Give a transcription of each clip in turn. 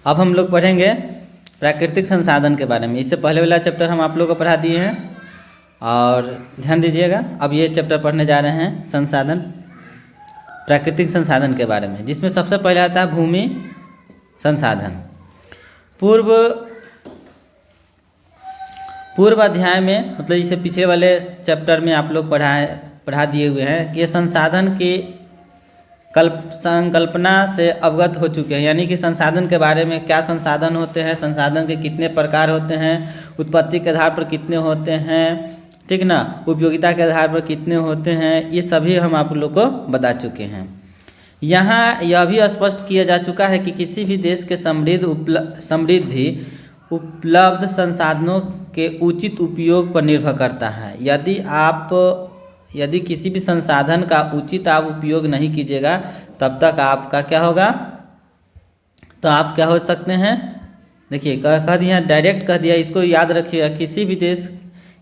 अब हम लोग पढ़ेंगे प्राकृतिक संसाधन के बारे में। इससे पहले वाला चैप्टर हम आप लोगों को पढ़ा दिए हैं और ध्यान दीजिएगा। अब ये चैप्टर पढ़ने जा रहे हैं संसाधन, प्राकृतिक संसाधन के बारे में, जिसमें सबसे पहले आता है भूमि संसाधन। पूर्व अध्याय में, मतलब इसे पिछले वाले चैप्टर में आप लोग पढ़ा दिए हुए हैं कि संसाधन की संकल्पना से अवगत हो चुके हैं, यानी कि संसाधन के बारे में, क्या संसाधन होते हैं, संसाधन के कितने प्रकार होते हैं, उत्पत्ति के आधार पर कितने होते हैं, ठीक ना, उपयोगिता के आधार पर कितने होते हैं, ये सभी हम आप लोग को बता चुके हैं। यहाँ यह भी स्पष्ट किया जा चुका है कि किसी भी देश के समृद्धि उपलब्ध संसाधनों के उचित उपयोग पर निर्भर करता है। यदि किसी भी संसाधन का उचित आप उपयोग नहीं कीजिएगा तब तक आपका क्या होगा, तो आप क्या हो सकते हैं, देखिए कह दिया, डायरेक्ट कह दिया, इसको याद रखिएगा। किसी भी देश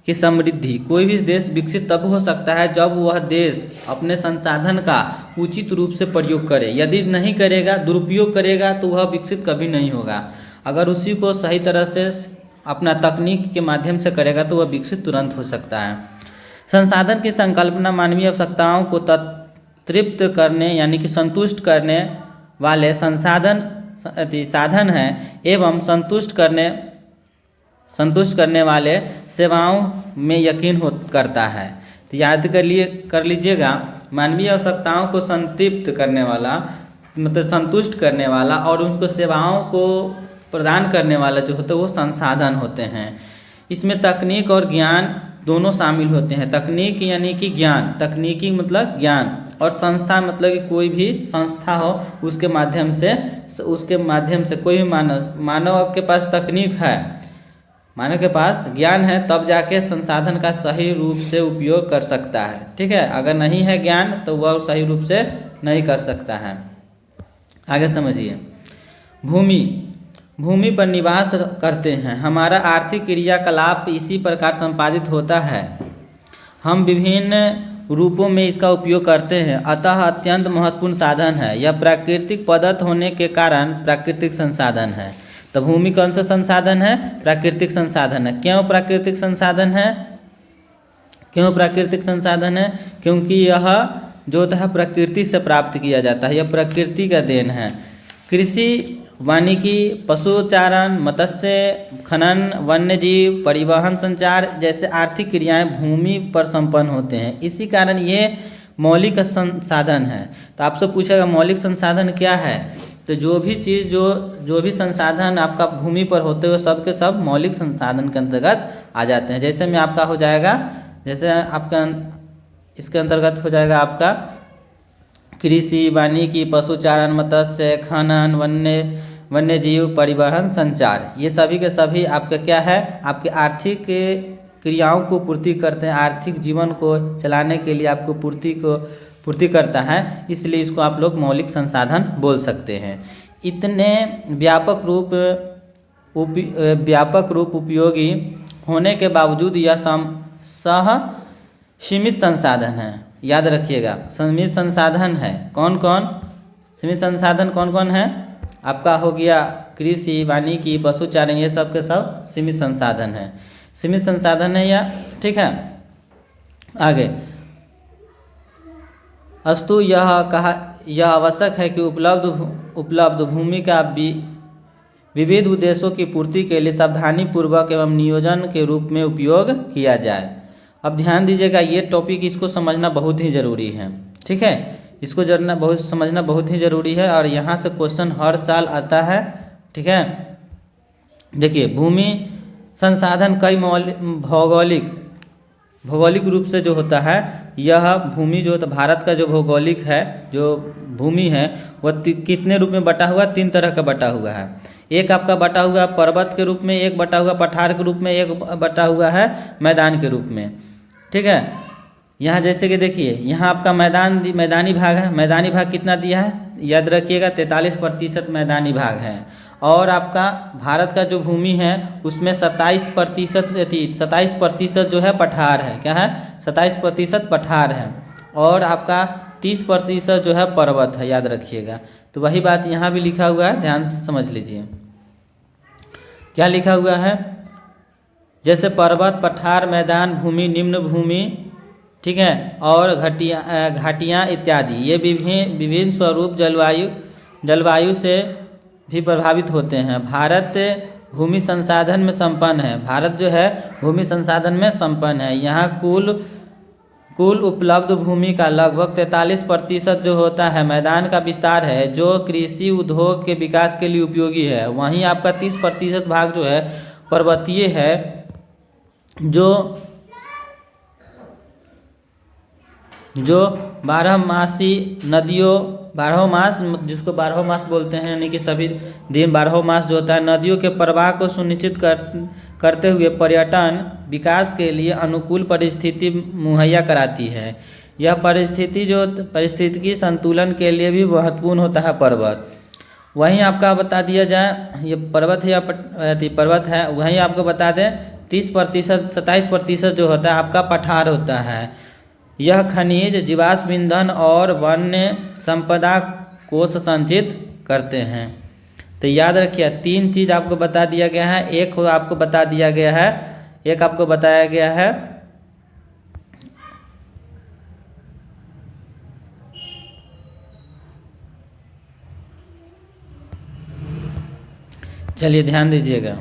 की समृद्धि, कोई भी देश विकसित तब हो सकता है जब वह देश अपने संसाधन का उचित रूप से प्रयोग करे। यदि नहीं करेगा, दुरुपयोग करेगा, तो वह विकसित कभी नहीं होगा। अगर उसी को सही तरह से अपना तकनीक के माध्यम से करेगा तो वह विकसित तुरंत हो सकता है। संसाधन की संकल्पना मानवीय आवश्यकताओं को तृप्त करने यानी कि संतुष्ट करने वाले साधन हैं एवं संतुष्ट करने वाले सेवाओं में यकीन करता है। तो याद कर लीजिएगा, मानवीय आवश्यकताओं को संतृप्त करने वाला, मतलब संतुष्ट करने वाला, और उनको सेवाओं को प्रदान करने वाला जो होता है वो संसाधन होते हैं। इसमें तकनीक और ज्ञान दोनों शामिल होते हैं। तकनीक यानी कि ज्ञान, तकनीकी मतलब ज्ञान, और संस्था मतलब कि कोई भी संस्था हो उसके माध्यम से कोई भी मानव के पास तकनीक है, मानव के पास ज्ञान है, तब जाके संसाधन का सही रूप से उपयोग कर सकता है। ठीक है, अगर नहीं है ज्ञान तो वह सही रूप से नहीं कर सकता है। आगे समझिए, भूमि पर निवास करते हैं। हमारा आर्थिक क्रियाकलाप इसी प्रकार संपादित होता है। हम विभिन्न रूपों में इसका उपयोग करते हैं, अतः अत्यंत महत्वपूर्ण साधन है। यह प्राकृतिक पदार्थ होने के कारण प्राकृतिक संसाधन है। तो भूमि कौन सा संसाधन है? प्राकृतिक संसाधन है। क्यों प्राकृतिक संसाधन है? क्योंकि यह जो है प्रकृति से प्राप्त किया जाता है, यह प्रकृति का देन है। कृषि, वानिकी, पशुचारण, मत्स्य खनन, वन्यजीव, परिवहन, संचार जैसे आर्थिक क्रियाएं भूमि पर संपन्न होते हैं। इसी कारण ये मौलिक संसाधन है। तो आपसे पूछेगा मौलिक संसाधन क्या है, तो जो भी चीज़ जो भी संसाधन आपका भूमि पर होते हुए सब के सब मौलिक संसाधन के अंतर्गत आ जाते हैं। जैसे में आपका हो जाएगा, जैसे आपका इसके अंतर्गत हो जाएगा आपका कृषि, वानिकी, पशुचारण, मत्स्य खनन, वन्यजीव, परिवहन, संचार, ये सभी के सभी आपका क्या है, आपके आर्थिक क्रियाओं को पूर्ति करते हैं। आर्थिक जीवन को चलाने के लिए आपको पूर्ति करता है, इसलिए इसको आप लोग मौलिक संसाधन बोल सकते हैं। इतने व्यापक रूप उपयोगी होने के बावजूद यह सीमित संसाधन है। याद रखिएगा, सीमित संसाधन है। सीमित संसाधन कौन कौन है? आपका हो गया कृषि, वानिकी, पशुचारण, ये सब के सब सीमित संसाधन है। सीमित संसाधन है या, ठीक है। आगे, अस्तु यह आवश्यक है कि उपलब्ध भूमि का विविध उद्देश्यों की पूर्ति के लिए सावधानी पूर्वक एवं नियोजन के रूप में उपयोग किया जाए। अब ध्यान दीजिएगा, ये टॉपिक इसको समझना बहुत ही ज़रूरी है। ठीक है, इसको समझना बहुत ही ज़रूरी है, और यहाँ से क्वेश्चन हर साल आता है। ठीक है, देखिए, भूमि संसाधन कई भौगोलिक रूप से जो होता है, यह भूमि जो भारत का जो भौगोलिक है, जो भूमि है, वह कितने रूप में बटा हुआ? 3 तरह का बटा हुआ है। एक आपका बटा हुआ पर्वत के रूप में, एक बटा हुआ पठार के रूप में, एक बटा हुआ है मैदान के रूप में। ठीक है, यहाँ जैसे कि देखिए, यहाँ आपका मैदानी भाग है। मैदानी भाग कितना दिया है? याद रखिएगा, 43% मैदानी भाग है। और आपका भारत का जो भूमि है उसमें 27% जो है पठार है। क्या है? 27% पठार है, और आपका 30% जो है पर्वत है। याद रखिएगा। तो वही बात यहाँ भी लिखा हुआ है, ध्यान से समझ लीजिए। क्या लिखा हुआ है, जैसे पर्वत, पठार, मैदान, भूमि, निम्न भूमि, ठीक है, और घाटियाँ इत्यादि, ये विभिन्न स्वरूप जलवायु से भी प्रभावित होते हैं। भारत भूमि संसाधन में संपन्न है। भारत जो है भूमि संसाधन में संपन्न है। यहाँ कुल उपलब्ध भूमि का लगभग 43% जो होता है मैदान का विस्तार है, जो कृषि उद्योग के विकास के लिए उपयोगी है। वहीं आपका 30% भाग जो है पर्वतीय है, जो बारहमासी नदियों, जिसको 12 मास बोलते हैं, यानी कि सभी दिन 12 मास जो होता है, नदियों के प्रवाह को सुनिश्चित करते हुए पर्यटन विकास के लिए अनुकूल परिस्थिति मुहैया कराती है। यह पारिस्थितिकी संतुलन के लिए भी महत्वपूर्ण होता है पर्वत। वहीं आपका बता दिया जाए, ये पर्वत है या पर्वत है, वहीं आपको बता दें 30%, 27% जो होता है आपका पठार होता है। यह खनिज, जीवाश्म ईंधन और वन्य संपदा को संचित करते हैं। तो याद रखिए 3 चीज़ आपको बता दिया गया है। एक आपको बताया गया है चलिए ध्यान दीजिएगा,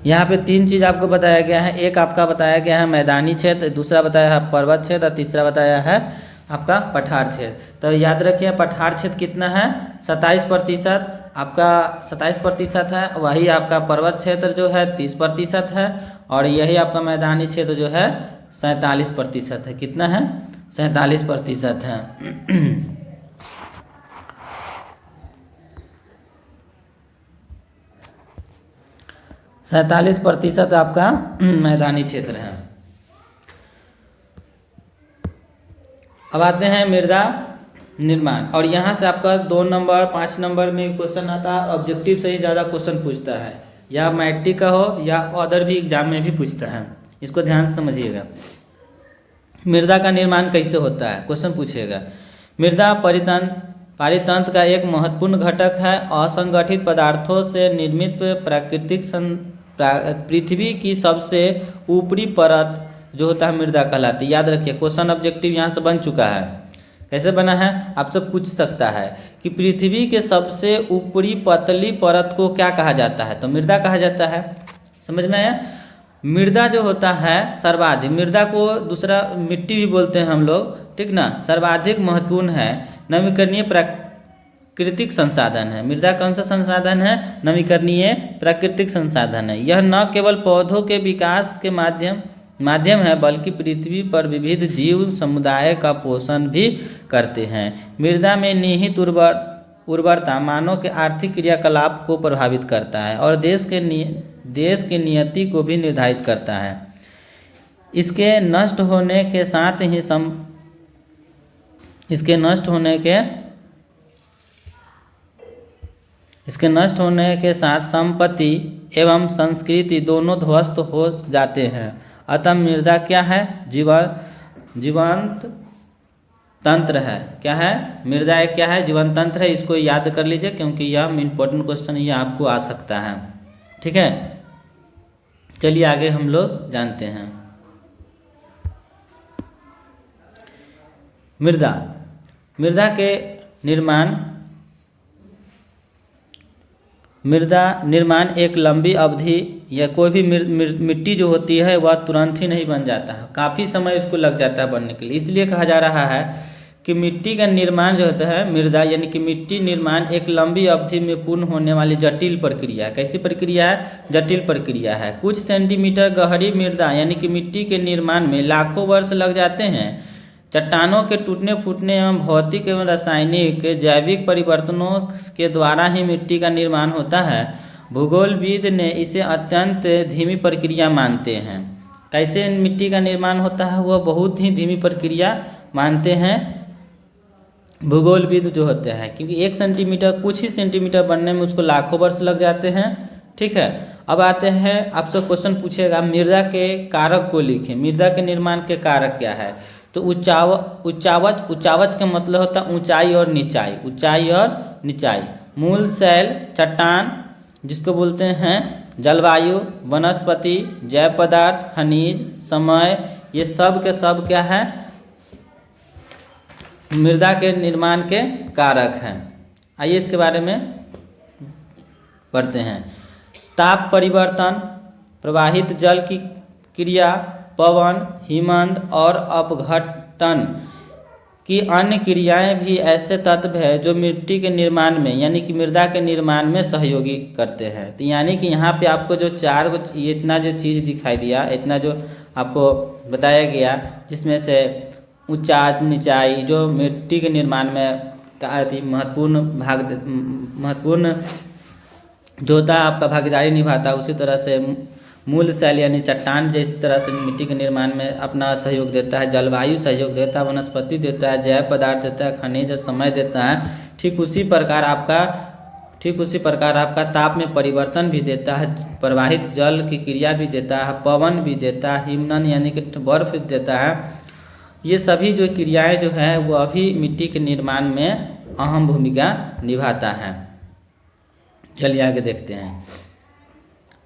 यहाँ पे 3 चीज़ आपको बताया गया है। एक आपका बताया गया है मैदानी क्षेत्र, दूसरा बताया है पर्वत क्षेत्र और तीसरा बताया है आपका पठार क्षेत्र। तो याद रखिए पठार क्षेत्र कितना है, 27%, आपका 27% है। वही आपका पर्वत क्षेत्र जो है 30% है, और यही आपका मैदानी क्षेत्र जो है 47% है। कितना है, 47% है। 47% आपका मैदानी क्षेत्र है। अब आते हैं मृदा निर्माण, और यहाँ से आपका 2 नंबर 5 नंबर में क्वेश्चन आता है। ऑब्जेक्टिव से ही ज़्यादा क्वेश्चन पूछता है, या मैट्रिक का हो या अदर भी एग्जाम में भी पूछता है। इसको ध्यान से समझिएगा। मृदा का निर्माण कैसे होता है, क्वेश्चन पूछिएगा। मृदा पारितंत्र का एक महत्वपूर्ण घटक है। असंगठित पदार्थों से निर्मित पृथ्वी की सबसे ऊपरी परत जो होता है मृदा कहलाती है। याद रखिए क्वेश्चन ऑब्जेक्टिव यहाँ से बन चुका है। कैसे बना है, आपसे पूछ सकता है कि पृथ्वी के सबसे ऊपरी पतली परत को क्या कहा जाता है, तो मृदा कहा जाता है। समझ में आया। मृदा जो होता है सर्वाधिक, मृदा को दूसरा मिट्टी भी बोलते हैं हम लोग, ठीक ना, सर्वाधिक महत्वपूर्ण है नवीकरणीय प्राकृतिक संसाधन है। मृदा कौन सा संसाधन है, नवीकरणीय प्राकृतिक संसाधन है। यह न केवल पौधों के विकास के माध्यम है, बल्कि पृथ्वी पर विविध जीव समुदाय का पोषण भी करते हैं। मृदा में निहित उर्वरता मानव के आर्थिक क्रियाकलाप को प्रभावित करता है और देश के नियति को भी निर्धारित करता है। इसके नष्ट होने के साथ ही इसके नष्ट होने के साथ संपत्ति एवं संस्कृति दोनों ध्वस्त हो जाते हैं। अतः मृदा क्या है, जीवंत तंत्र है। क्या है, मृदा एक क्या है, जीवंत तंत्र है। इसको याद कर लीजिए क्योंकि यह इम्पोर्टेंट क्वेश्चन ये आपको आ सकता है। ठीक है, चलिए आगे हम लोग जानते हैं। मृदा के निर्माण एक लंबी अवधि या कोई भी मिट्टी जो होती है वह तुरंत ही नहीं बन जाता है, काफ़ी समय इसको लग जाता है बनने के लिए। इसलिए कहा जा रहा है कि मिट्टी का निर्माण जो होता है मृदा यानी कि मिट्टी निर्माण एक लंबी अवधि में पूर्ण होने वाली जटिल प्रक्रिया है। कैसी प्रक्रिया है, जटिल प्रक्रिया है। कुछ सेंटीमीटर गहरी मृदा यानी कि मिट्टी के निर्माण में लाखों वर्ष लग जाते हैं। चट्टानों के टूटने फूटने एवं भौतिक एवं रासायनिक जैविक परिवर्तनों के द्वारा ही मिट्टी का निर्माण होता है। भूगोलविद ने इसे अत्यंत धीमी प्रक्रिया मानते हैं। कैसे मिट्टी का निर्माण होता है, वह बहुत ही धीमी प्रक्रिया मानते हैं भूगोलविद जो होते हैं, क्योंकि 1 सेंटीमीटर कुछ ही सेंटीमीटर बनने में उसको लाखों वर्ष लग जाते हैं। ठीक है, अब आते हैं, आपसे क्वेश्चन पूछेगा मृदा के कारक को लिखें। मृदा के निर्माण के कारक क्या है, तो उच्चावच का मतलब होता है ऊंचाई और निचाई। ऊंचाई और निचाई। मूल शैल, चट्टान जिसको बोलते हैं जलवायु, वनस्पति, जैव पदार्थ, खनिज, समय, ये सब के सब क्या है, मृदा के निर्माण के कारक हैं। आइए इसके बारे में पढ़ते हैं। ताप परिवर्तन, प्रवाहित जल की क्रिया, पवन, हिमनद और अपघटन की अन्य क्रियाएं भी ऐसे तत्व है जो मिट्टी के निर्माण में यानी कि मृदा के निर्माण में सहयोगी करते हैं। तो यानी कि यहाँ पे आपको जो चार गो ये इतना जो चीज़ दिखाई दिया, इतना जो आपको बताया गया, जिसमें से ऊंचाई नीचाई जो मिट्टी के निर्माण में महत्वपूर्ण जो होता है आपका भागीदारी निभाता है, उसी तरह से मूल शैल यानी चट्टान जिस तरह से मिट्टी के निर्माण में अपना सहयोग देता है, जलवायु सहयोग देता है, वनस्पति देता है, जैव पदार्थ देता है, खनिज समय देता है, ठीक उसी प्रकार आपका ताप में परिवर्तन भी देता है, प्रवाहित जल की क्रिया भी देता है, पवन भी देता है, हिमनद यानी कि बर्फ देता है। ये सभी जो क्रियाएं जो है वो अभी मिट्टी के निर्माण में अहम भूमिका निभाता है। चलिए आगे देखते हैं।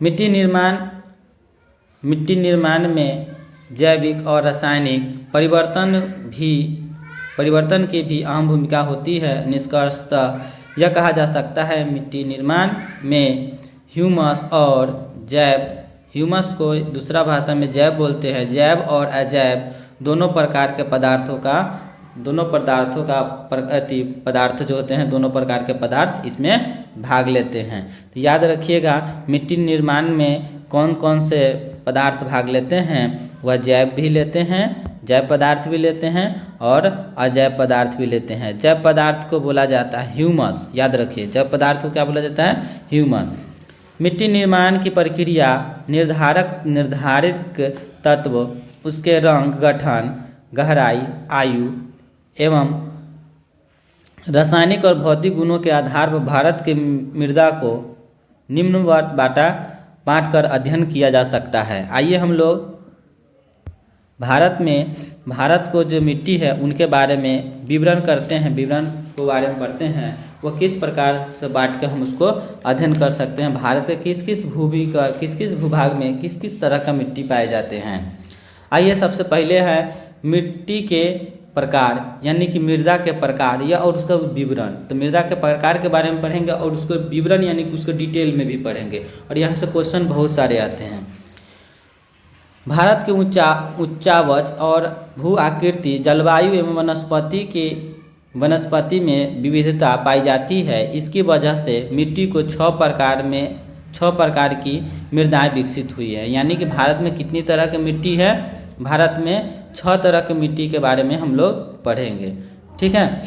मिट्टी निर्माण में जैविक और रासायनिक परिवर्तन की भी अहम भूमिका होती है। निष्कर्षतः यह कहा जा सकता है मिट्टी निर्माण में ह्यूमस और ह्यूमस को दूसरा भाषा में जैव बोलते हैं, जैव और अजैव दोनों प्रकार के पदार्थ जो होते हैं, दोनों प्रकार के पदार्थ इसमें भाग लेते हैं। तो याद रखिएगा मिट्टी निर्माण में कौन कौन से पदार्थ भाग लेते हैं, वह जैव भी लेते हैं, जैव पदार्थ भी लेते हैं और अजैव पदार्थ भी लेते हैं। जैव पदार्थ को बोला जाता है ह्यूमस, याद रखिए जैव पदार्थ को क्या बोला जाता है, ह्यूमस। मिट्टी निर्माण की प्रक्रिया निर्धारित तत्व, उसके रंग, गठन, गहराई, आयु एवं रासायनिक और भौतिक गुणों के आधार पर भारत के मृदा को निम्न बांट कर अध्ययन किया जा सकता है। आइए हम लोग भारत को जो मिट्टी है उनके बारे में विवरण करते हैं, विवरण के बारे में पढ़ते हैं, वो किस प्रकार से बांट कर हम उसको अध्ययन कर सकते हैं। भारत के किस किस भूभाग में किस किस तरह का मिट्टी पाए जाते हैं। आइए सबसे पहले है मिट्टी के प्रकार यानी कि मृदा के प्रकार या और उसका विवरण। तो मृदा के प्रकार के बारे में पढ़ेंगे और उसको विवरण यानी कि उसको डिटेल में भी पढ़ेंगे और यहाँ से क्वेश्चन बहुत सारे आते हैं। भारत के उच्चावच और भू आकृति, जलवायु एवं वनस्पति में विविधता पाई जाती है। इसकी वजह से मिट्टी को 6 प्रकार की मृदाएं विकसित हुई है। यानी कि भारत में कितनी तरह की मिट्टी है, भारत में 6 तरह की मिट्टी के बारे में हम लोग पढ़ेंगे, ठीक है।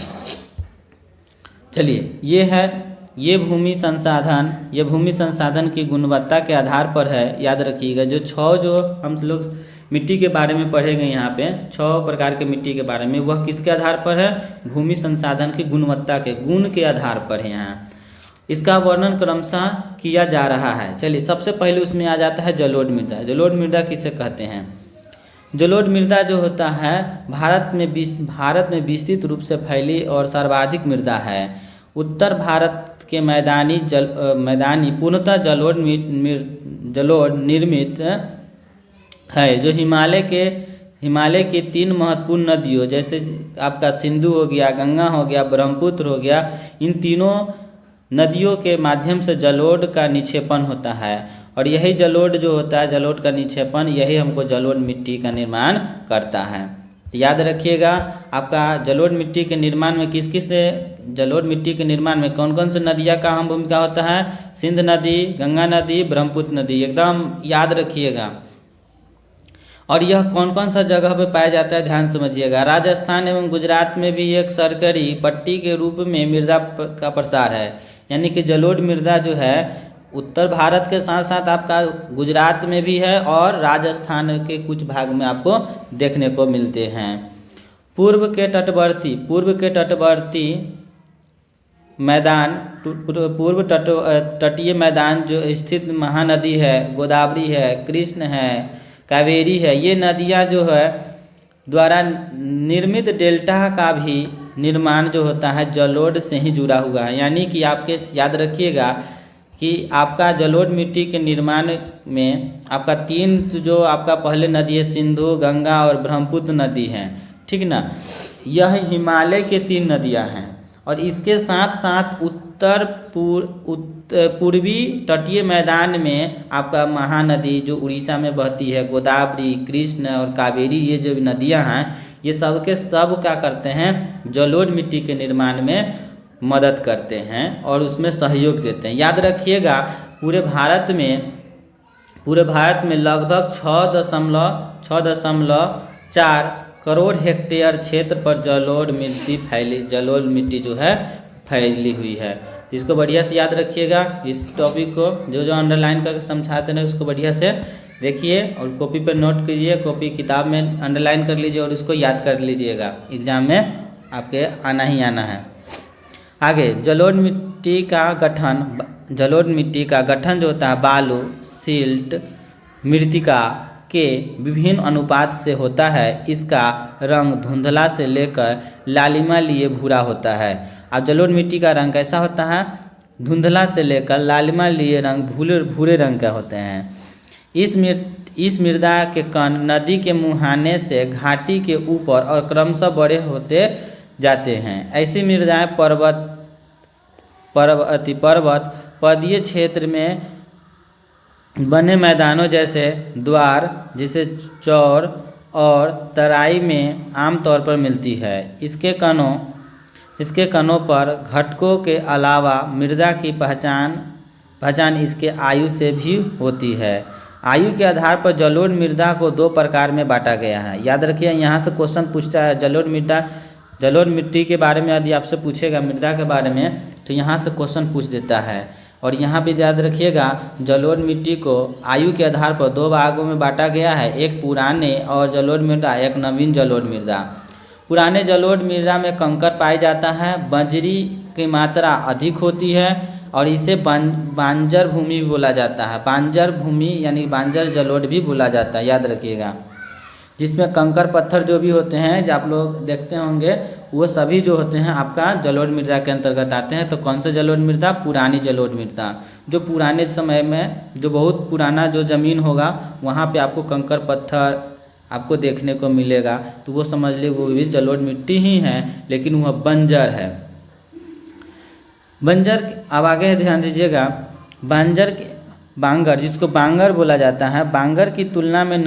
चलिए ये भूमि संसाधन की गुणवत्ता के आधार पर है। याद रखिएगा जो हम लोग मिट्टी के बारे में पढ़ेंगे यहाँ पे 6 प्रकार के मिट्टी के बारे में, वह किसके आधार पर है, भूमि संसाधन की गुणवत्ता के गुण के आधार पर है। यहाँ इसका वर्णन क्रमशः किया जा रहा है। चलिए सबसे पहले उसमें आ जाता है जलोढ़ मृदा। जलोढ़ मृदा किसे कहते हैं? जलोढ़ मृदा जो होता है भारत में विस्तृत रूप से फैली और सर्वाधिक मृदा है। उत्तर भारत के मैदानी पूर्णतः जलोढ़ निर्मित है, जो हिमालय की 3 महत्वपूर्ण नदियों जैसे आपका सिंधु हो गया, गंगा हो गया, ब्रह्मपुत्र हो गया, इन तीनों नदियों के माध्यम से जलोढ़ का निक्षेपण होता है। और यही जलोढ़ जो होता है, जलोढ़ का निक्षेपण, यही हमको जलोढ़ मिट्टी का निर्माण करता है। तो याद रखिएगा आपका जलोढ़ मिट्टी के निर्माण में जलोढ़ मिट्टी के निर्माण में कौन कौन से नदियाँ का अहम भूमिका होता है? सिंध नदी, गंगा नदी, ब्रह्मपुत्र नदी, एकदम याद रखिएगा। और यह कौन कौन सा जगह पे पाया जाता है, ध्यान समझिएगा। राजस्थान एवं गुजरात में भी एक सरकरी पट्टी के रूप में मृदा का प्रसार है। यानी कि जलोढ़ मृदा जो है उत्तर भारत के साथ साथ आपका गुजरात में भी है और राजस्थान के कुछ भाग में आपको देखने को मिलते हैं। पूर्व के तटवर्ती मैदान, तटीय मैदान जो स्थित महानदी है, गोदावरी है, कृष्ण है, कावेरी है, ये नदियाँ जो है द्वारा निर्मित डेल्टा का भी निर्माण जो होता है जलोढ़ से ही जुड़ा हुआ है। यानी कि आपके याद रखिएगा कि आपका जलोढ़ मिट्टी के निर्माण में आपका तीन जो आपका पहले नदी है, सिंधु, गंगा और ब्रह्मपुत्र नदी हैं, ठीक ना। यह हिमालय के तीन नदियां हैं और इसके साथ साथ पूर्वी तटीय मैदान में आपका महानदी जो उड़ीसा में बहती है, गोदावरी, कृष्ण और कावेरी, ये जो नदियां हैं ये सब के सब क्या करते हैं, जलोढ़ मिट्टी के निर्माण में मदद करते हैं और उसमें सहयोग देते हैं। याद रखिएगा पूरे भारत में लगभग 6.4 करोड़ हेक्टेयर क्षेत्र पर जलोढ़ मिट्टी जो है फैली हुई है। इसको बढ़िया से याद रखिएगा। इस टॉपिक को जो अंडरलाइन करके समझाते हैं उसको बढ़िया से देखिए और कॉपी पर नोट कीजिए, कॉपी किताब में अंडरलाइन कर लीजिए और इसको याद कर लीजिएगा, एग्जाम में आपके आना ही आना है। आगे जलोढ़ मिट्टी का गठन जो होता है बालू, सिल्ट, मृत्तिका के विभिन्न अनुपात से होता है। इसका रंग धुंधला से लेकर लालिमा लिए भूरा होता है। अब जलोढ़ मिट्टी का रंग कैसा होता है, धुंधला से लेकर लालिमा लिए रंग भूरे रंग का होते हैं। इस मृदा के कण नदी के मुहाने से घाटी के ऊपर और क्रमशः बड़े होते जाते हैं। ऐसी मृदाएं पर्वत पदीय क्षेत्र में बने मैदानों जैसे द्वार, जैसे चौर और तराई में आमतौर पर मिलती है। इसके कणों पर घटकों के अलावा मृदा की पहचान इसके आयु से भी होती है। आयु के आधार पर जलोढ़ मृदा को 2 प्रकार में बांटा गया है। याद रखिए, यहाँ से क्वेश्चन पूछता है जलोढ़ मिट्टी के बारे में यदि आपसे पूछेगा मृदा के बारे में तो यहाँ से क्वेश्चन पूछ देता है। और यहाँ पे याद रखिएगा जलोढ़ मिट्टी को आयु के आधार पर 2 भागों में बांटा गया है, एक पुराने और जलोढ़ मृदा, एक नवीन जलोढ़ मृदा। पुराने जलोढ़ मृदा में कंकर पाया जाता है, बंजरी की मात्रा अधिक होती है और इसे बांजर भूमि भी बोला जाता है। बांजर भूमि यानी बांजर जलोढ़ भी बोला जाता है, याद रखिएगा। जिसमें कंकर पत्थर जो भी होते हैं जो आप लोग देखते होंगे वो सभी जो होते हैं आपका जलोढ़ मृदा के अंतर्गत आते हैं। तो कौन सा जलोढ़ मृदा, पुरानी जलोढ़ मृदा। जो पुराने समय में जो बहुत पुराना जो ज़मीन होगा वहाँ पे आपको कंकर पत्थर आपको देखने को मिलेगा, तो वो समझ लीजिए वो भी जलोढ़ मिट्टी ही है, लेकिन वह बंजर है। बंजर, अब आगे ध्यान दीजिएगा, बांगर जिसको बांगर बोला जाता है, बांगर की तुलना में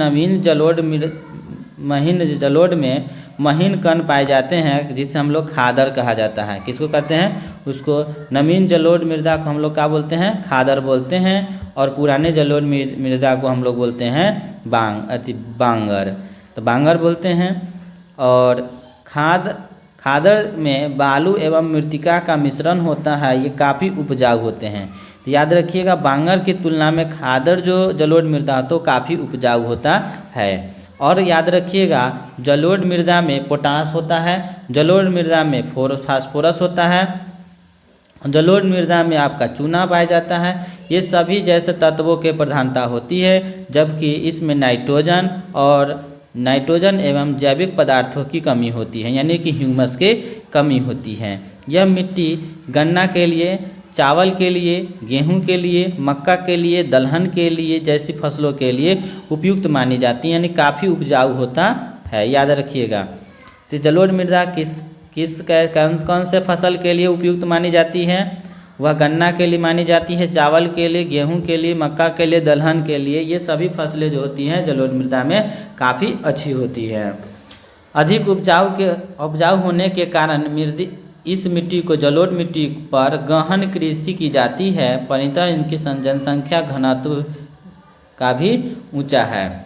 महीन जलोढ़ में महीन कण पाए जाते हैं जिसे हम लोग खादर कहा जाता है। किसको कहते हैं, उसको नवीन जलोढ़ मृदा को हम लोग क्या बोलते हैं, खादर बोलते हैं। और पुराने जलोढ़ मृदा को हम लोग बोलते हैं बांगर, तो बांगर बोलते हैं। और खादर में बालू एवं मृत्तिका का मिश्रण होता है, ये काफ़ी उपजाऊ होते हैं। तो याद रखिएगा बांगर की तुलना में खादर जो जलोढ़ मृदा तो काफ़ी उपजाऊ होता है। और याद रखिएगा जलोढ़ मृदा में पोटास होता है, जलोढ़ मृदा में फास्फोरस होता है, जलोढ़ मृदा में आपका चूना पाया जाता है। ये सभी जैसे तत्वों के प्रधानता होती है, जबकि इसमें नाइट्रोजन एवं जैविक पदार्थों की कमी होती है, यानी कि ह्यूमस की कमी होती है। यह मिट्टी गन्ना के लिए, चावल के लिए, गेहूं के लिए, मक्का के लिए, दलहन के लिए जैसी फसलों के लिए उपयुक्त मानी जाती है, यानी काफ़ी उपजाऊ होता है, याद रखिएगा। तो जलोढ़ मृदा कौन से फसल के लिए उपयुक्त मानी जाती है, वह गन्ना के लिए मानी जाती है, चावल के लिए, गेहूं के लिए, मक्का के लिए, दलहन के लिए। ये सभी फसलें जो होती हैं जलोढ़ मृदा में काफ़ी अच्छी होती है। अधिक उपजाऊ होने के कारण इस मिट्टी को जलोढ़ मिट्टी पर गहन कृषि की जाती है, परितः इनकी जनसंख्या घनत्व का भी ऊंचा है।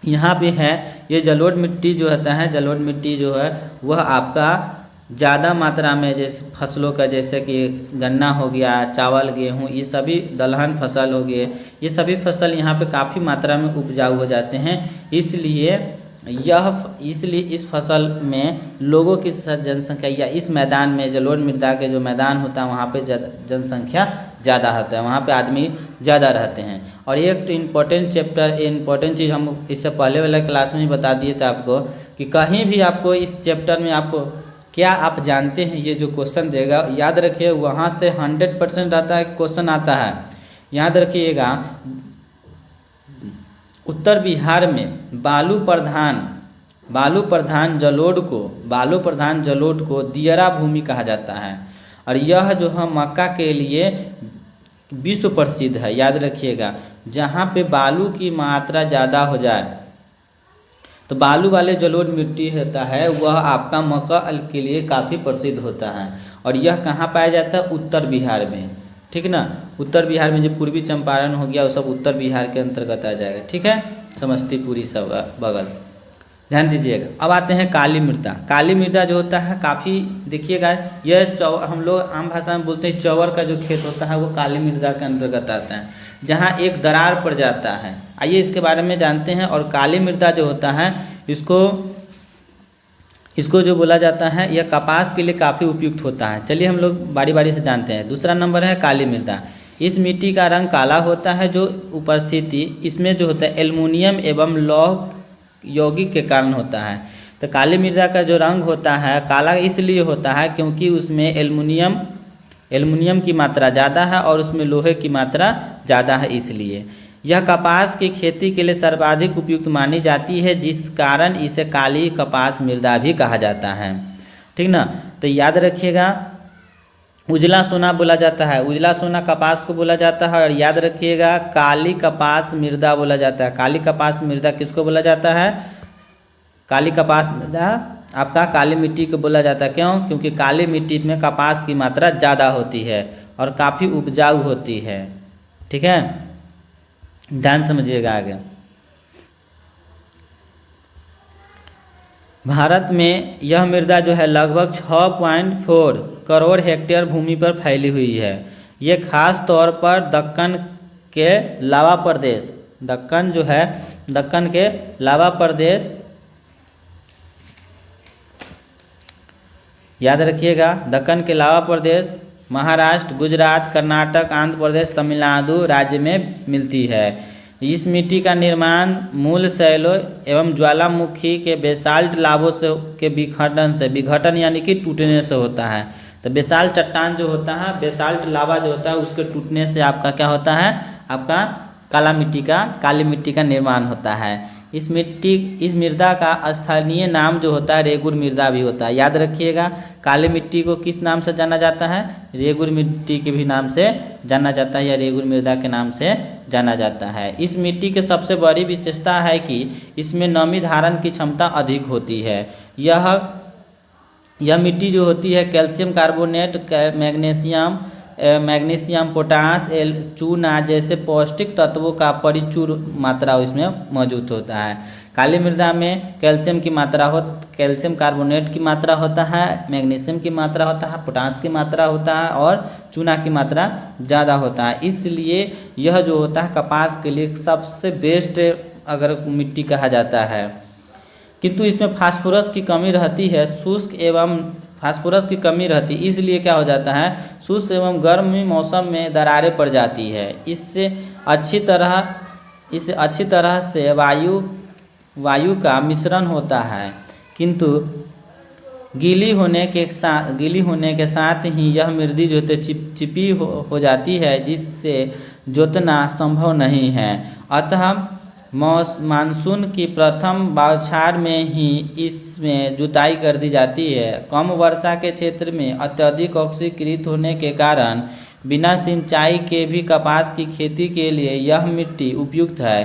यहाँ पे है ये जलोढ़ मिट्टी जो होता है, जलोढ़ मिट्टी जो है वह आपका ज़्यादा मात्रा में जैसे फसलों का, जैसे कि गन्ना हो गया, चावल, गेहूँ, ये सभी दलहन फसल हो गए, ये सभी फसल यहाँ पे काफ़ी मात्रा में उपजाऊ हो जाते हैं। इसलिए इस फसल में लोगों की जनसंख्या या इस मैदान में जलोढ़ मृदा के जो मैदान होता है वहाँ पे जनसंख्या ज़्यादा होता है, वहाँ पे आदमी ज़्यादा रहते हैं। और एक तो इम्पोर्टेंट चीज़ हम इससे पहले वाले क्लास में ही बता दिए थे आपको कि कहीं भी आपको इस चैप्टर में आपको क्या आप जानते हैं? ये जो क्वेश्चन देगा याद रखिए, वहाँ से 100% रहता है क्वेश्चन आता है। याद रखिएगा, उत्तर बिहार में बालू प्रधान जलोढ़ को दियरा भूमि कहा जाता है, और यह जो है मक्का के लिए विश्व प्रसिद्ध है। याद रखिएगा, जहाँ पे बालू की मात्रा ज़्यादा हो जाए तो बालू वाले जलोढ़ मिट्टी होता है वह आपका मक्का के लिए काफ़ी प्रसिद्ध होता है, और यह कहाँ पाया जाता है? उत्तर बिहार में। ठीक ना, उत्तर बिहार में जो पूर्वी चंपारण हो गया वो सब उत्तर बिहार के अंतर्गत आ जाएगा। ठीक है, समस्तीपुरी सब बगल, ध्यान दीजिएगा। अब आते हैं काली मृदा। काली मृदा जो होता है काफ़ी, देखिएगा, यह हम लोग आम भाषा में बोलते हैं चौवर का जो खेत होता है वो काली मृदा के अंतर्गत आता है, जहाँ एक दरार पड़ जाता है। आइए इसके बारे में जानते हैं। और काली मृदा जो होता है इसको जो बोला जाता है यह कपास के लिए काफ़ी उपयुक्त होता है। चलिए हम लोग बारी बारी से जानते हैं। दूसरा नंबर है काली मृदा। इस मिट्टी का रंग काला होता है, जो उपस्थिति इसमें जो होता है एल्युमिनियम एवं लौह यौगिक के कारण होता है। तो काली मृदा का जो रंग होता है काला इसलिए होता है क्योंकि उसमें एल्युमिनियम की मात्रा ज़्यादा है और उसमें लोहे की मात्रा ज़्यादा है। इसलिए यह कपास की खेती के लिए सर्वाधिक उपयुक्त मानी जाती है, जिस कारण इसे काली कपास मृदा भी कहा जाता है। ठीक ना, तो याद रखिएगा, उजला सोना बोला जाता है, उजला सोना कपास को बोला जाता है। और याद रखिएगा, काली कपास मृदा बोला जाता है। काली कपास मृदा किसको बोला जाता है? काली कपास मृदा आपका काली मिट्टी को बोला जाता है। क्यों? क्योंकि काली मिट्टी में कपास की मात्रा ज़्यादा होती है और काफ़ी उपजाऊ होती है। ठीक है, ध्यान समझिएगा आगे। भारत में यह मृदा जो है लगभग 6.4 करोड़ हेक्टेयर भूमि पर फैली हुई है। ये खास तौर पर दक्कन के लावा प्रदेश, दक्कन जो है दक्कन के लावा प्रदेश, याद रखिएगा, दक्कन के लावा प्रदेश, महाराष्ट्र, गुजरात, कर्नाटक, आंध्र प्रदेश, तमिलनाडु राज्य में मिलती है। इस मिट्टी का निर्माण मूल शैलों एवं ज्वालामुखी के बेसाल्ट लावों से के विघटन यानी कि टूटने से होता है। तो बेसाल्ट चट्टान जो होता है, बेसाल्ट लावा जो होता है, उसके टूटने से आपका क्या होता है? आपका काली मिट्टी का निर्माण होता है। इस मृदा का स्थानीय नाम जो होता है रेगुर मृदा भी होता है। याद रखिएगा, काली मिट्टी को किस नाम से जाना जाता है? रेगुर मिट्टी के भी नाम से जाना जाता है, या रेगुर मृदा के नाम से जाना जाता है। इस मिट्टी की सबसे बड़ी विशेषता है कि इसमें नमी धारण की क्षमता अधिक होती है। यह मिट्टी जो होती है कैल्शियम कार्बोनेट, मैग्नीशियम, पोटास, चूना जैसे पौष्टिक तत्वों का प्रचुर मात्रा इसमें मौजूद होता है। काली मृदा में कैल्शियम कार्बोनेट की मात्रा होता है, मैग्नीशियम की मात्रा होता है, पोटास की मात्रा होता है और चूना की मात्रा ज़्यादा होता है। इसलिए यह जो होता है कपास के लिए सबसे बेस्ट अगर मिट्टी कहा जाता है। किंतु इसमें फास्फोरस की कमी रहती है, फास्फोरस की कमी रहती है, इसलिए क्या हो जाता है? शुष्क एवं गर्म मौसम में दरारें पड़ जाती है। इससे अच्छी तरह से वायु का मिश्रण होता है, किंतु गीली होने के साथ ही यह मृदा जो है चिपचिपी हो जाती है, जिससे जोतना संभव नहीं है। अतः मानसून की प्रथम बौछार में ही इसमें जुताई कर दी जाती है। कम वर्षा के क्षेत्र में अत्यधिक ऑक्सीकृत होने के कारण बिना सिंचाई के भी कपास की खेती के लिए यह मिट्टी उपयुक्त है।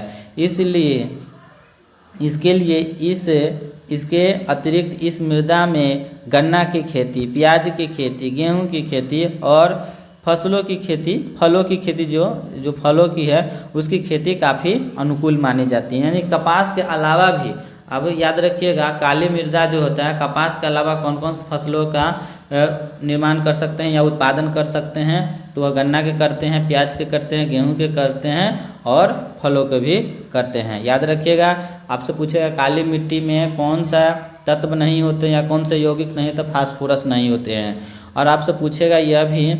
इसके अतिरिक्त इस मृदा में गन्ना की खेती, प्याज की खेती, गेहूं की खेती और फलों की खेती जो फलों की है उसकी खेती काफ़ी अनुकूल मानी जाती है। यानी कपास के अलावा भी, अब याद रखिएगा, काली मृदा जो होता है कपास के अलावा कौन कौन सी फसलों का निर्माण कर सकते हैं या उत्पादन कर सकते हैं? तो वह गन्ना के करते हैं, प्याज के करते हैं, गेहूं के करते हैं और फलों के भी करते हैं। याद रखिएगा, आपसे पूछेगा काली मिट्टी में कौन सा तत्व नहीं होते या कौन से यौगिक नहीं, तो फास्फोरस नहीं होते हैं। और आपसे पूछेगा यह भी,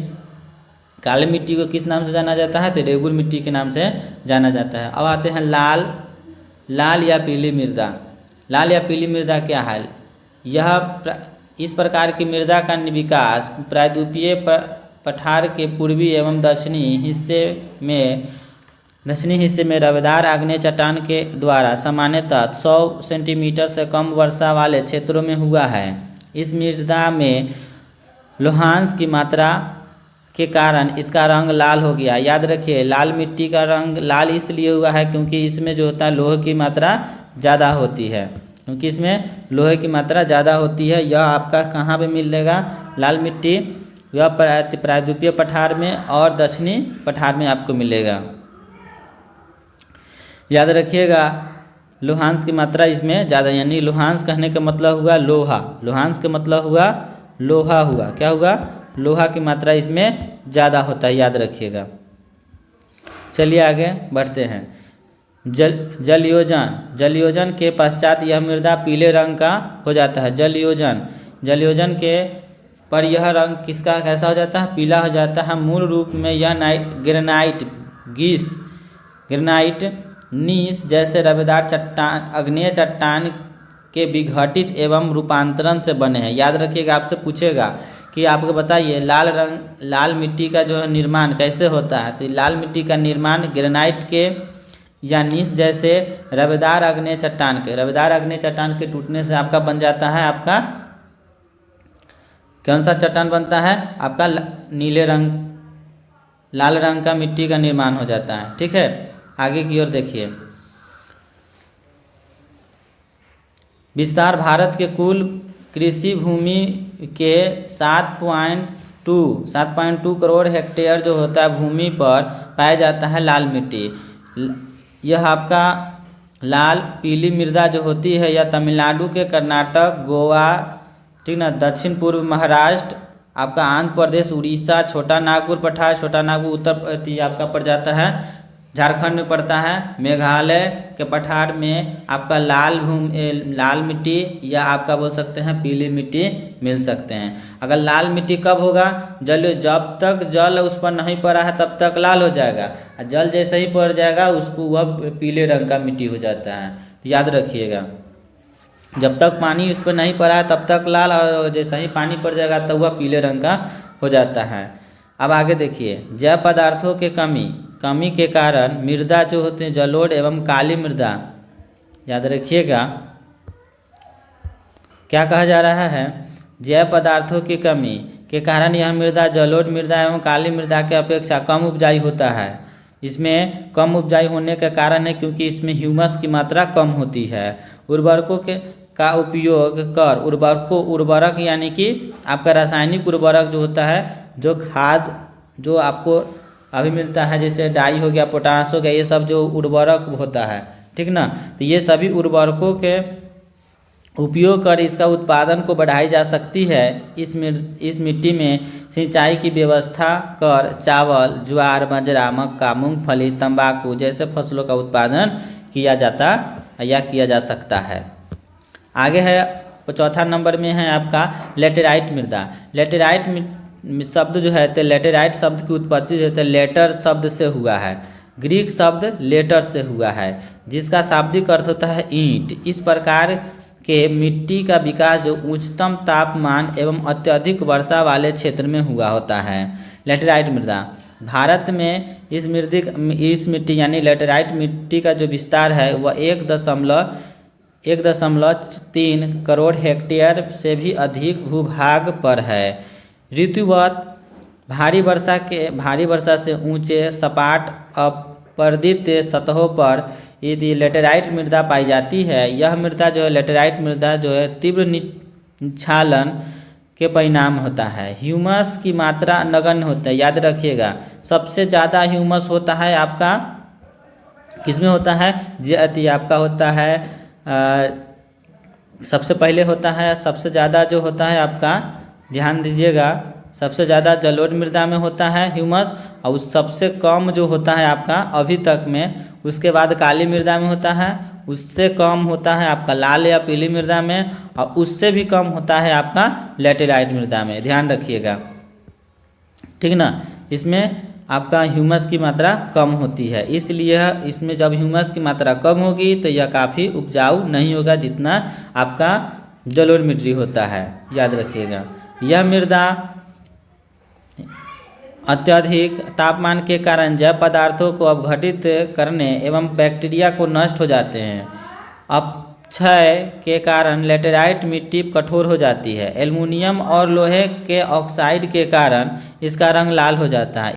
काली मिट्टी को किस नाम से जाना जाता है? तो रेगुर मिट्टी के नाम से जाना जाता है। अब आते हैं लाल या पीली मृदा। लाल या पीली मृदा क्या है? इस प्रकार की मृदा का विकास प्रायद्वीपीय पठार के पूर्वी एवं दक्षिणी हिस्से में रवेदार आग्नेय चट्टान के द्वारा सामान्यतः 100 सेंटीमीटर से कम वर्षा वाले क्षेत्रों में हुआ है। इस मृदा में लोहांश की मात्रा के कारण इसका रंग लाल हो गया। याद रखिए, लाल मिट्टी का रंग लाल इसलिए हुआ है क्योंकि इसमें जो होता है लोहे की मात्रा ज़्यादा होती है, क्योंकि इसमें लोहे की मात्रा ज़्यादा होती है। यह आपका कहाँ पे मिलेगा? लाल मिट्टी यह प्रायद्वीपीय पठार में और दक्षिणी पठार में आपको मिलेगा। याद रखिएगा, लोहांश की मात्रा इसमें ज़्यादा, यानी लोहांश कहने का मतलब हुआ लोहा, लोहांश का मतलब हुआ लोहा हुआ, क्या हुआ? लोहा की मात्रा इसमें ज़्यादा होता है, याद रखिएगा। चलिए आगे बढ़ते हैं। जलयोजन के पश्चात यह मृदा पीले रंग का हो जाता है। जलयोजन के पर यह रंग किसका कैसा हो जाता है? पीला हो जाता है। मूल रूप में यह ग्रेनाइट नीस जैसे रवेदार चट्टान, आग्नेय चट्टान के विघटित एवं रूपांतरण से बने हैं। याद रखिएगा, आपसे पूछेगा कि आपको बताइए लाल मिट्टी का जो निर्माण कैसे होता है। तो लाल मिट्टी का निर्माण ग्रेनाइट के या नीस जैसे रवेदार आग्नेय चट्टान के टूटने से आपका बन जाता है। आपका कौन सा चट्टान बनता है? आपका लाल रंग का मिट्टी का निर्माण हो जाता है। ठीक है, आगे की ओर देखिए। विस्तार भारत के कुल कृषि भूमि के 7.2 करोड़ हेक्टेयर जो होता है भूमि पर पाया जाता है लाल मिट्टी। यह आपका लाल पीली मृदा जो होती है यह तमिलनाडु के कर्नाटक, गोवा, ठीक ना, दक्षिण पूर्व महाराष्ट्र, आपका आंध्र प्रदेश, उड़ीसा, छोटा नागपुर पठार, छोटा नागपुर उत्तर आपका पड़ जाता है, झारखंड में पड़ता है। मेघालय के पठार में आपका लाल मिट्टी या आपका बोल सकते हैं पीली मिट्टी मिल सकते हैं। अगर लाल मिट्टी कब होगा? जब तक जल उस पर नहीं पड़ा है तब तक लाल हो जाएगा, और जल जैसे ही पड़ जाएगा उसको वह पीले रंग का मिट्टी हो जाता है। तो याद रखिएगा, जब तक पानी उस पर नहीं पड़ा है तब तक लाल, और जैसे ही पानी पड़ जाएगा तब वह पीले रंग का हो जाता है। अब आगे देखिए, जैव पदार्थों के कमी के कारण मृदा जो होते हैं जलोढ़ एवं काली मृदा। याद रखिएगा, क्या कहा जा रहा है? जैव पदार्थों की कमी के कारण यह मृदा जलोढ़ मृदा एवं काली मृदा के अपेक्षा कम उपजाऊ होता है। इसमें कम उपजाऊ होने का कारण है क्योंकि इसमें ह्यूमस की मात्रा कम होती है। उर्वरकों का उपयोग कर उर्वरक यानी कि आपका रासायनिक उर्वरक जो होता है, जो खाद जो आपको अभी मिलता है, जैसे डाई हो गया, पोटास हो गया, ये सब जो उर्वरक होता है, ठीक ना, तो ये सभी उर्वरकों के उपयोग कर इसका उत्पादन को बढ़ाई जा सकती है। इस मिट्टी में सिंचाई की व्यवस्था कर चावल, ज्वार, बाजरा, मक्का, मूंगफली, तंबाकू जैसे फसलों का उत्पादन किया जा सकता है। आगे है चौथा नंबर में है आपका लेटेराइट मृदा। लेटेराइट शब्द जो है तो लेटेराइट शब्द की उत्पत्ति जो है लेटर शब्द से हुआ है, ग्रीक शब्द लेटर से हुआ है, जिसका शाब्दिक अर्थ होता है ईंट। इस प्रकार के मिट्टी का विकास जो उच्चतम तापमान एवं अत्यधिक वर्षा वाले क्षेत्र में हुआ होता है। लेटेराइट मृदा भारत में इस मिट्टी यानी लेटेराइट मिट्टी का जो विस्तार है वह 1.3 करोड़ हेक्टेयर से भी अधिक भूभाग पर है। ऋतुवत भारी वर्षा से ऊंचे सपाट अपर्दित सतहों पर यदि लेटेराइट मृदा पाई जाती है। यह मृदा जो है लेटेराइट मृदा जो है तीव्र निक्षालन के परिणाम होता है। ह्यूमस की मात्रा नगण्य होता है। याद रखिएगा, सबसे ज़्यादा ह्यूमस होता है आपका किसमें होता है? आपका होता है सबसे पहले होता है, सबसे ज़्यादा जो होता है आपका, ध्यान दीजिएगा, सबसे ज़्यादा जलोढ़ मृदा में होता है ह्यूमस, और उस सबसे कम जो होता है आपका अभी तक में, उसके बाद काली मृदा में होता है, उससे कम होता है आपका लाल या पीली मृदा में, और उससे भी कम होता है आपका लेटेराइट मृदा में। ध्यान रखिएगा, ठीक ना। इसमें आपका ह्यूमस की मात्रा कम होती है, इसलिए इसमें जब ह्यूमस की मात्रा कम होगी तो यह काफ़ी उपजाऊ नहीं होगा जितना आपका जलोढ़ मिट्टी होता है, याद रखिएगा। यह मृदा अत्यधिक तापमान के कारण जैव पदार्थों को अपघटित करने एवं बैक्टीरिया को नष्ट हो जाते हैं। अपक्षय के कारण लैटेराइट मिट्टी कठोर हो जाती है। एल्युमिनियम और लोहे के ऑक्साइड के कारण इसका रंग लाल हो जाता है।